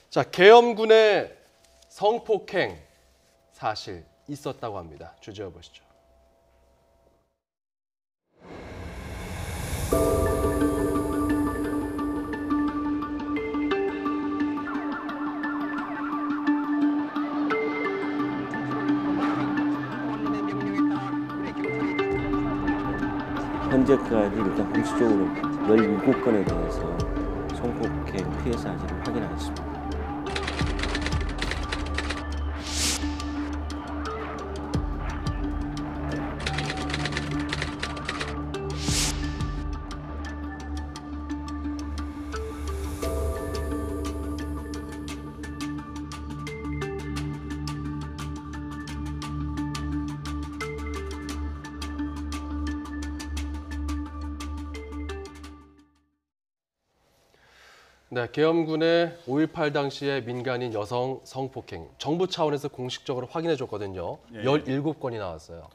자, 계엄군의 성폭행 사실 있었다고 합니다. 주제어 보시죠. 현재까지 일단 공식적으로 17건에 대해서 성폭행 피해 사실을 확인하였습니다. 네, 계엄군의 5.18 당시의 민간인 여성 성폭행 정부 차원에서 공식적으로 확인해줬거든요. 예. 17건이 나왔어요.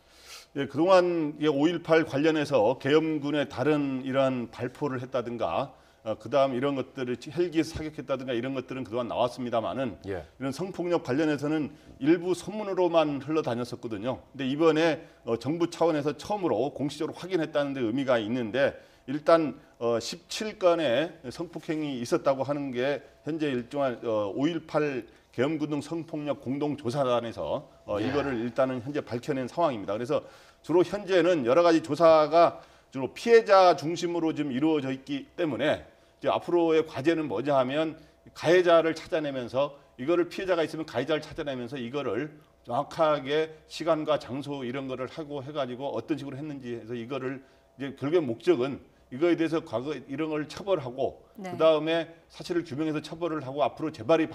예, 그동안 5.18 관련해서 계엄군의 다른 이러한 발포를 했다든가 그다음 이런 것들을 헬기에서 사격했다든가 이런 것들은 그동안 나왔습니다만은 예. 이런 성폭력 관련해서는 일부 소문으로만 흘러다녔었거든요. 근데 이번에 정부 차원에서 처음으로 공식적으로 확인했다는 데 의미가 있는데 일단 17건의 성폭행이 있었다고 하는 게 현재 일종한 5.18 계엄군동 성폭력 공동조사단에서 이거를 일단은 현재 밝혀낸 상황입니다. 그래서 주로 현재는 여러 가지 조사가 주로 피해자 중심으로 지금 이루어져 있기 때문에 이제 앞으로의 과제는 뭐냐 하면 가해자를 찾아내면서 이거를 피해자가 있으면 가해자를 찾아내면서 이거를 정확하게 시간과 장소 이런 거를 하고 해가지고 어떤 식으로 했는지 해서 이거를 이제 결국의 목적은 이거에 대해서 과거 이런 걸 처벌하고 네. 그다음에 사실을 규명해서 처벌을 하고 앞으로 재발이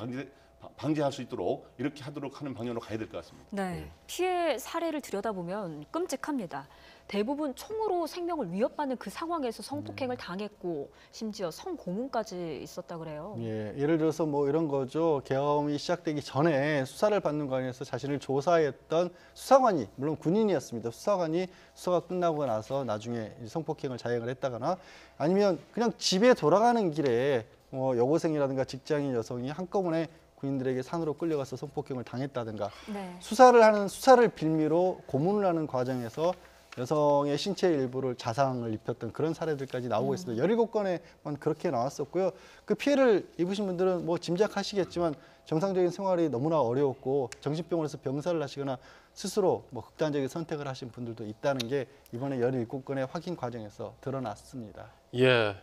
방지할 수 있도록 이렇게 하도록 하는 방향으로 가야 될 것 같습니다. 네, 피해 사례를 들여다보면 끔찍합니다. 대부분 총으로 생명을 위협받는 그 상황에서 성폭행을 당했고 심지어 성고문까지 있었다 그래요. 예, 예를 들어서 뭐 이런 거죠. 계엄이 시작되기 전에 수사를 받는 과정에서 자신을 조사했던 수사관이, 물론 군인이었습니다. 수사관이 수사가 끝나고 나서 나중에 성폭행을 자행을 했다거나 아니면 그냥 집에 돌아가는 길에 여고생이라든가 직장인 여성이 한꺼번에 군인들에게 산으로 끌려가서 성폭행을 당했다든가 네. 수사를 빌미로 고문을 하는 과정에서 여성의 신체 일부를 자상을 입혔던 그런 사례들까지 나오고 있습니다. 17건에만 그렇게 나왔었고요. 그 피해를 입으신 분들은 뭐 짐작하시겠지만 정상적인 생활이 너무나 어려웠고 정신병원에서 병사를 하시거나 스스로 뭐 극단적인 선택을 하신 분들도 있다는 게 이번에 17건의 확인 과정에서 드러났습니다. 예,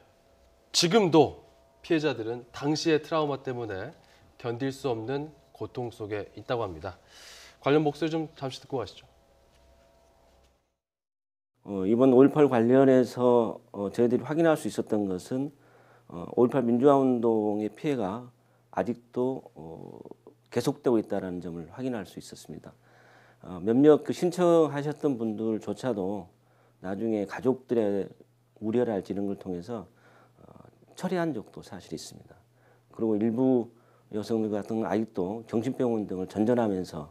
지금도 피해자들은 당시의 트라우마 때문에 견딜 수 없는 고통 속에 있다고 합니다. 관련 목소리 좀 잠시 듣고 가시죠. 이번 5.18 관련해서 저희들이 확인할 수 있었던 것은 5.18 민주화운동의 피해가 아직도 계속되고 있다는 점을 확인할 수 있었습니다. 몇몇 그 신청하셨던 분들조차도 나중에 가족들의 우려랄지 이런 걸 통해서 처리한 적도 사실 있습니다. 그리고 일부 여성들 같은 경우는 아직도 정신병원 등을 전전하면서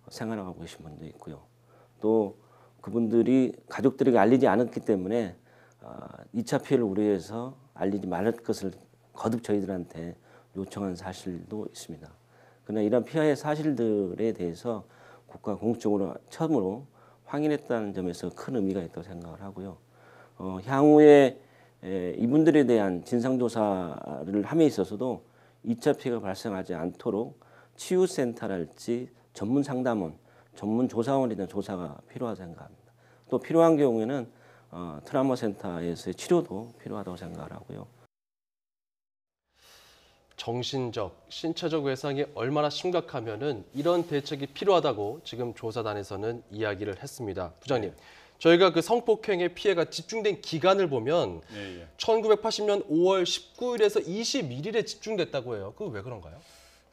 생활하고 계신 분도 있고요. 또 그분들이 가족들에게 알리지 않았기 때문에 2차 피해를 우려해서 알리지 말을 것을 거듭 저희들한테 요청한 사실도 있습니다. 그러나 이런 피해의 사실들에 대해서 국가가 공식적으로 처음으로 확인했다는 점에서 큰 의미가 있다고 생각을 하고요. 향후에 이분들에 대한 진상조사를 함에 있어서도 2차 피해가 발생하지 않도록 치유센터랄지 전문 상담원, 전문 조사원에 대한 조사가 필요하다고 생각합니다. 또 필요한 경우에는 트라우마 센터에서의 치료도 필요하다고 생각을 하고요. 정신적, 신체적 외상이 얼마나 심각하면은 이런 대책이 필요하다고 지금 조사단에서는 이야기를 했습니다. 부장님, 저희가 그 성폭행의 피해가 집중된 기간을 보면 1980년 5월 19일에서 21일에 집중됐다고 해요. 그거 왜 그런가요?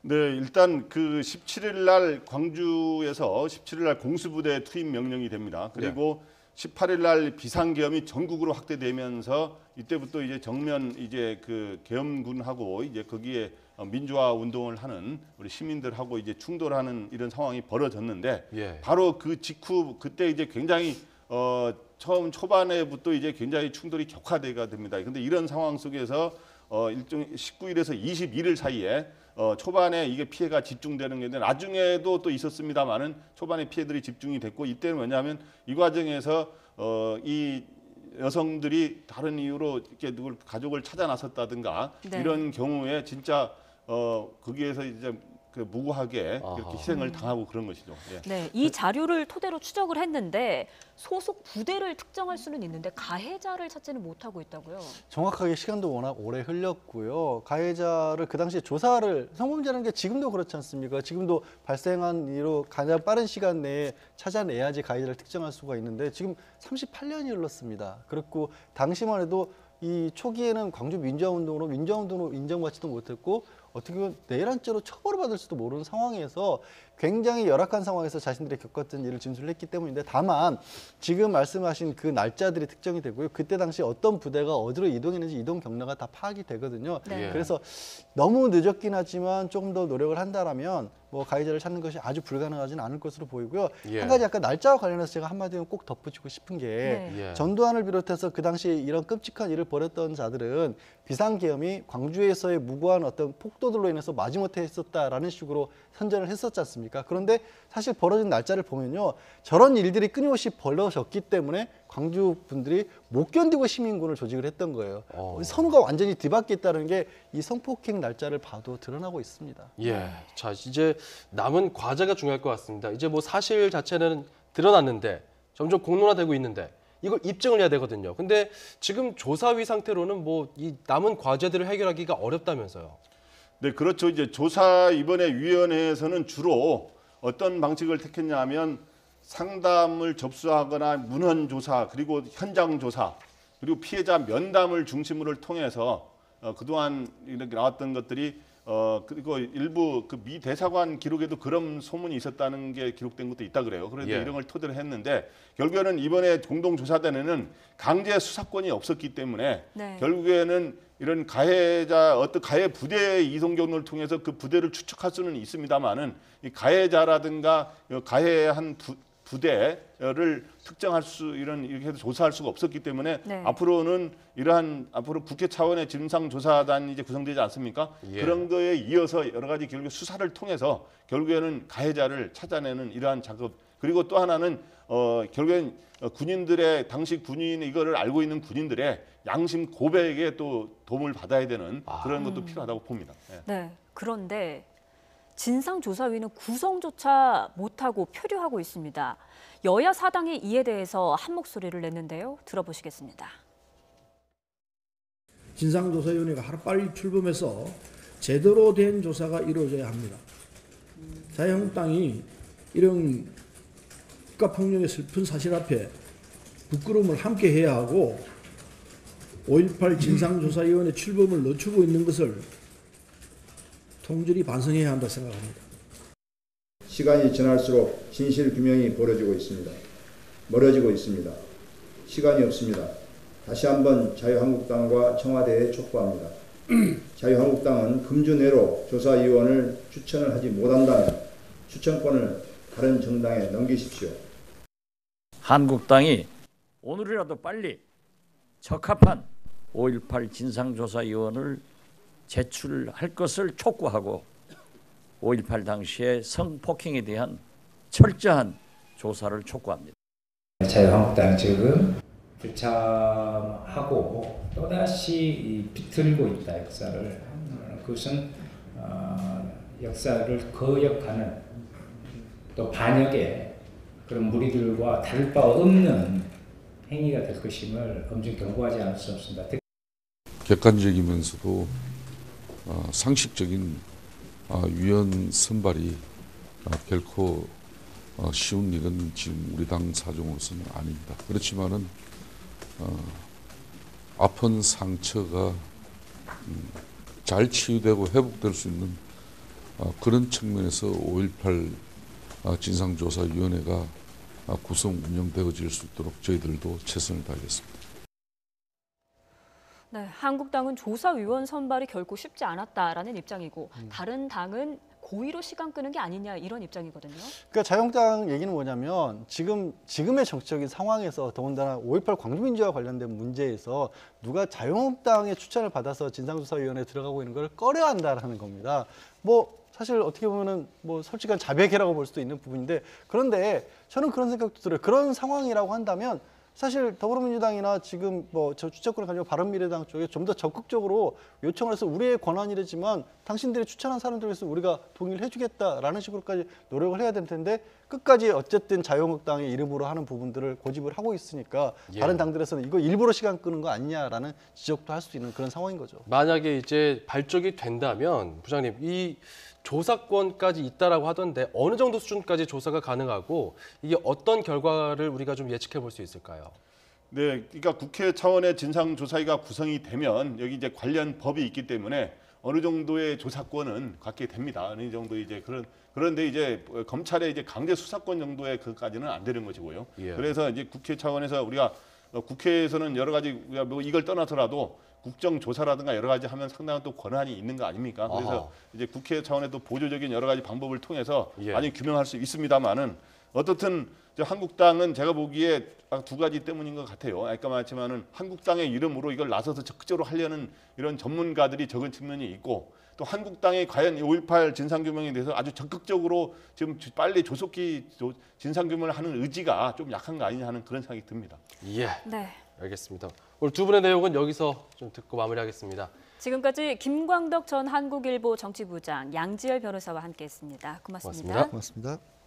네, 일단 그 17일 날 광주에서 17일 날 공수부대 투입 명령이 됩니다. 그리고 18일 날 비상계엄이 전국으로 확대되면서 이때부터 이제 정면 이제 그 계엄군하고 이제 거기에 민주화 운동을 하는 우리 시민들하고 이제 충돌하는 이런 상황이 벌어졌는데 바로 그 직후 그때 이제 굉장히 처음 초반에부터 이제 굉장히 충돌이 격화되가 됩니다. 근데 이런 상황 속에서 일종 19일에서 21일 사이에 초반에 이게 피해가 집중되는 게 있는데 나중에도 또 있었습니다만은 초반에 피해들이 집중이 됐고 이때는 뭐냐면 이 과정에서 이 여성들이 다른 이유로 이렇게 누굴 가족을 찾아 나섰다든가 네. 이런 경우에 진짜 거기에서 이제 그 무고하게 아하. 이렇게 희생을 당하고 그런 것이죠. 예. 네, 이 자료를 토대로 추적을 했는데 소속 부대를 특정할 수는 있는데 가해자를 찾지는 못하고 있다고요. 정확하게 시간도 워낙 오래 흘렸고요. 가해자를 그 당시에 조사를 성범죄라는 게 지금도 그렇지 않습니까? 지금도 발생한 이로 가장 빠른 시간 내에 찾아내야지 가해자를 특정할 수가 있는데 지금 38년이 흘렀습니다. 그렇고 당시만 해도 이 초기에는 광주 민주화운동으로 인정받지도 못했고 어떻게 보면 내란죄로 처벌을 받을 수도 모르는 상황에서 굉장히 열악한 상황에서 자신들이 겪었던 일을 진술했기 때문인데 다만 지금 말씀하신 그 날짜들이 특정이 되고요. 그때 당시 어떤 부대가 어디로 이동했는지 이동 경로가 다 파악이 되거든요. 네. 그래서 너무 늦었긴 하지만 조금 더 노력을 한다라면 뭐 가해자를 찾는 것이 아주 불가능하지는 않을 것으로 보이고요. 예. 한 가지 아까 날짜와 관련해서 제가 한마디로 꼭 덧붙이고 싶은 게 네. 예. 전두환을 비롯해서 그 당시에 이런 끔찍한 일을 벌였던 자들은 비상계엄이 광주에서의 무고한 어떤 폭도들로 인해서 마지못해 했었다라는 식으로 선전을 했었지 않습니까? 그런데 사실 벌어진 날짜를 보면요. 저런 일들이 끊임없이 벌어졌기 때문에 광주 분들이 못 견디고 시민군을 조직을 했던 거예요. 선우가 완전히 뒤바뀌었다는 게 이 성폭행 날짜를 봐도 드러나고 있습니다. 예. 자, 이제 남은 과제가 중요할 것 같습니다. 이제 뭐 사실 자체는 드러났는데 점점 공론화되고 있는데 이걸 입증을 해야 되거든요. 근데 지금 조사위 상태로는 뭐 이 남은 과제들을 해결하기가 어렵다면서요. 네, 그렇죠. 이제 조사 이번에 위원회에서는 주로 어떤 방식을 택했냐면 상담을 접수하거나 문헌 조사 그리고 현장 조사 그리고 피해자 면담을 중심으로 통해서 그동안 이렇게 나왔던 것들이 그리고 일부 그 미 대사관 기록에도 그런 소문이 있었다는 게 기록된 것도 있다 그래요. 그런데 예. 이런 걸 토대로 했는데 결국에는 이번에 공동조사단에는 강제 수사권이 없었기 때문에 네. 결국에는 이런 어떤 가해 부대의 이동 경로를 통해서 그 부대를 추측할 수는 있습니다만은 이 가해자라든가 가해한 부대를 특정할 이렇게 해서 조사할 수가 없었기 때문에 네. 앞으로 국회 차원의 진상조사단이 이제 구성되지 않습니까? 예. 그런 거에 이어서 여러 가지 결국 수사를 통해서 결국에는 가해자를 찾아내는 이러한 작업 그리고 또 하나는 결국엔 군인들의 당시 군인 이거를 알고 있는 군인들의 양심 고백에 또 도움을 받아야 되는 그런 것도 필요하다고 봅니다. 예. 네. 그런데 진상조사위는 구성조차 못하고 표류하고 있습니다. 여야 사당이 이에 대해서 한 목소리를 냈는데요. 들어보시겠습니다. 진상조사위원회가 하루빨리 출범해서 제대로 된 조사가 이루어져야 합니다. 자유한국당이 이런 국가폭력의 슬픈 사실 앞에 부끄러움을 함께 해야 하고 5.18 진상조사위원회 출범을 늦추고 있는 것을 통절히 반성해야 한다 생각합니다. 시간이 지날수록 진실 규명이 멀어지고 있습니다. 시간이 없습니다. 다시 한번 자유한국당과 청와대에 촉구합니다. 자유한국당은 금주 내로 조사위원을 추천을 하지 못한다면 추천권을 다른 정당에 넘기십시오. 한국당이 오늘이라도 빨리 적합한 5.18 진상조사위원을 제출할 것을 촉구하고 5.18 당시의 성폭행에 대한 철저한 조사를 촉구합니다. 자유한국당 지금 불참하고 또다시 비틀고 있다 역사를. 그것은 역사를 거역하는 또 반역의 그런 무리들과 다를 바 없는 행위가 될 것임을 엄중히 경고하지 않을 수 없습니다. 객관적이면서도 상식적인 위원 선발이 결코 쉬운 일은 지금 우리 당 사정으로서는 아닙니다. 그렇지만은 아픈 상처가 잘 치유되고 회복될 수 있는 그런 측면에서 5.18 진상조사위원회가 구성 운영되어질 수 있도록 저희들도 최선을 다하겠습니다. 네, 한국당은 조사위원 선발이 결코 쉽지 않았다라는 입장이고 다른 당은 고의로 시간 끄는 게 아니냐 이런 입장이거든요. 그러니까 자유한국당 얘기는 뭐냐면 지금의 정치적인 상황에서 더군다나 5.18 광주민주화 관련된 문제에서 누가 자유한국당의 추천을 받아서 진상조사위원회에 들어가고 있는 걸 꺼려한다라는 겁니다. 뭐 사실 어떻게 보면은 뭐 솔직한 자백이라고 볼 수도 있는 부분인데 그런데 저는 그런 생각도 들어요. 그런 상황이라고 한다면 사실 더불어민주당이나 지금 뭐 저 주체권을 가지고 바른미래당 쪽에 좀 더 적극적으로 요청을 해서 우리의 권한이라지만 당신들이 추천한 사람들에서 우리가 동의를 해주겠다라는 식으로까지 노력을 해야 될 텐데 끝까지 어쨌든 자유한국당의 이름으로 하는 부분들을 고집을 하고 있으니까 예. 다른 당들에서는 이거 일부러 시간 끄는 거 아니냐라는 지적도 할 수 있는 그런 상황인 거죠. 만약에 이제 발족이 된다면 부장님 이 조사권까지 있다라고 하던데 어느 정도 수준까지 조사가 가능하고 이게 어떤 결과를 우리가 좀 예측해 볼 수 있을까요? 네, 그러니까 국회 차원의 진상조사위가 구성이 되면 여기 이제 관련 법이 있기 때문에 어느 정도의 조사권은 갖게 됩니다. 어느 정도 이제 그런데 이제 검찰의 이제 강제 수사권 정도의 그까지는 안 되는 것이고요. 예. 그래서 이제 국회 차원에서 우리가 국회에서는 여러 가지 우리가 뭐 이걸 떠나서라도 국정조사라든가 여러 가지 하면 상당한 또 권한이 있는 거 아닙니까? 그래서 아하. 이제 국회 차원의 또 보조적인 여러 가지 방법을 통해서 예. 많이 규명할 수 있습니다만은 어떻든 한국당은 제가 보기에 두 가지 때문인 것 같아요. 아까 말했지만은 한국당의 이름으로 이걸 나서서 적극적으로 하려는 이런 전문가들이 적은 측면이 있고 또 한국당이 과연 5.18 진상규명에 대해서 아주 적극적으로 지금 빨리 조속히 진상규명을 하는 의지가 좀 약한 거 아니냐 하는 그런 생각이 듭니다. 예, 네. 알겠습니다. 오늘 두 분의 내용은 여기서 좀 듣고 마무리하겠습니다. 지금까지 김광덕 전 한국일보 정치부장, 양지열 변호사와 함께했습니다. 고맙습니다. 고맙습니다. 고맙습니다.